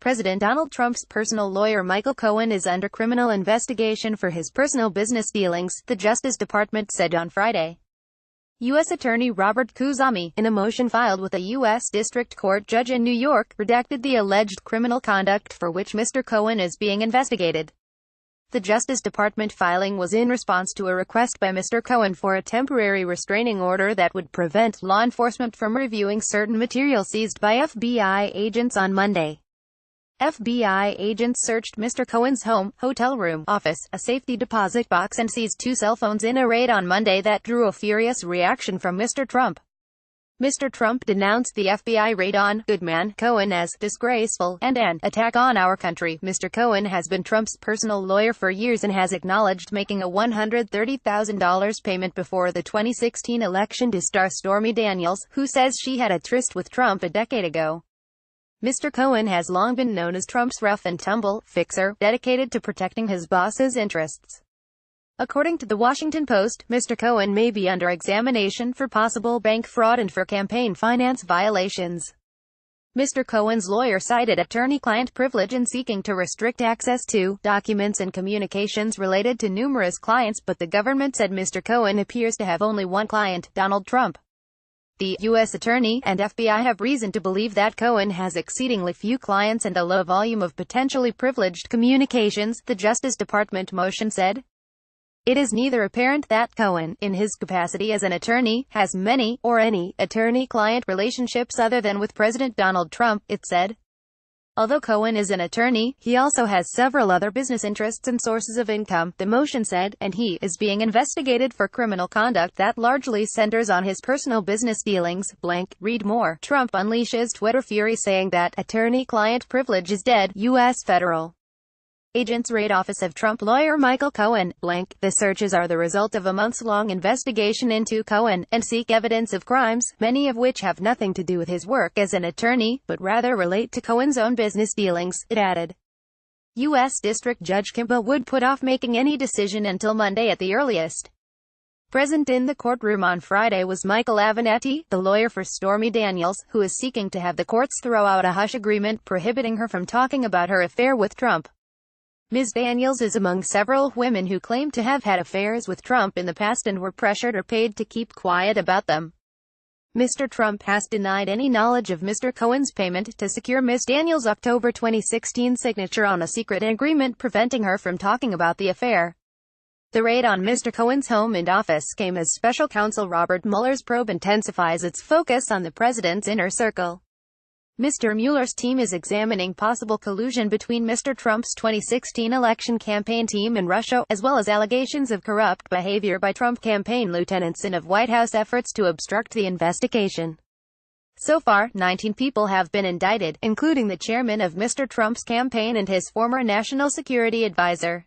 President Donald Trump's personal lawyer Michael Cohen is under criminal investigation for his personal business dealings, the Justice Department said on Friday. U.S. Attorney Robert Khuzami, in a motion filed with a U.S. District Court judge in New York, redacted the alleged criminal conduct for which Mr. Cohen is being investigated. The Justice Department filing was in response to a request by Mr. Cohen for a temporary restraining order that would prevent law enforcement from reviewing certain material seized by FBI agents on Monday. FBI agents searched Mr. Cohen's home, hotel room, office, a safety deposit box and seized 2 cell phones in a raid on Monday that drew a furious reaction from Mr. Trump. Mr. Trump denounced the FBI raid on Goodman Cohen as disgraceful and an attack on our country. Mr. Cohen has been Trump's personal lawyer for years and has acknowledged making a $130,000 payment before the 2016 election to star Stormy Daniels, who says she had a tryst with Trump a decade ago. Mr. Cohen has long been known as Trump's rough-and-tumble fixer, dedicated to protecting his boss's interests. According to The Washington Post, Mr. Cohen may be under examination for possible bank fraud and for campaign finance violations. Mr. Cohen's lawyer cited attorney-client privilege in seeking to restrict access to documents and communications related to numerous clients, but the government said Mr. Cohen appears to have only one client, Donald Trump. The U.S. Attorney and FBI have reason to believe that Cohen has exceedingly few clients and a low volume of potentially privileged communications, the Justice Department motion said. It is neither apparent that Cohen, in his capacity as an attorney, has many, or any, attorney-client relationships other than with President Donald Trump, it said. Although Cohen is an attorney, he also has several other business interests and sources of income, the motion said, and he is being investigated for criminal conduct that largely centers on his personal business dealings. Read more. Trump unleashes Twitter fury saying that attorney-client privilege is dead. U.S. Federal agents raid office of Trump lawyer Michael Cohen. The searches are the result of a months-long investigation into Cohen, and seek evidence of crimes, many of which have nothing to do with his work as an attorney, but rather relate to Cohen's own business dealings, it added. U.S. District Judge Kimball would put off making any decision until Monday at the earliest. Present in the courtroom on Friday was Michael Avenatti, the lawyer for Stormy Daniels, who is seeking to have the courts throw out a hush agreement prohibiting her from talking about her affair with Trump. Ms. Daniels is among several women who claim to have had affairs with Trump in the past and were pressured or paid to keep quiet about them. Mr. Trump has denied any knowledge of Mr. Cohen's payment to secure Ms. Daniels' October 2016 signature on a secret agreement preventing her from talking about the affair. The raid on Mr. Cohen's home and office came as special counsel Robert Mueller's probe intensifies its focus on the president's inner circle. Mr. Mueller's team is examining possible collusion between Mr. Trump's 2016 election campaign team and Russia, as well as allegations of corrupt behavior by Trump campaign lieutenants and of White House efforts to obstruct the investigation. So far, 19 people have been indicted, including the chairman of Mr. Trump's campaign and his former national security advisor.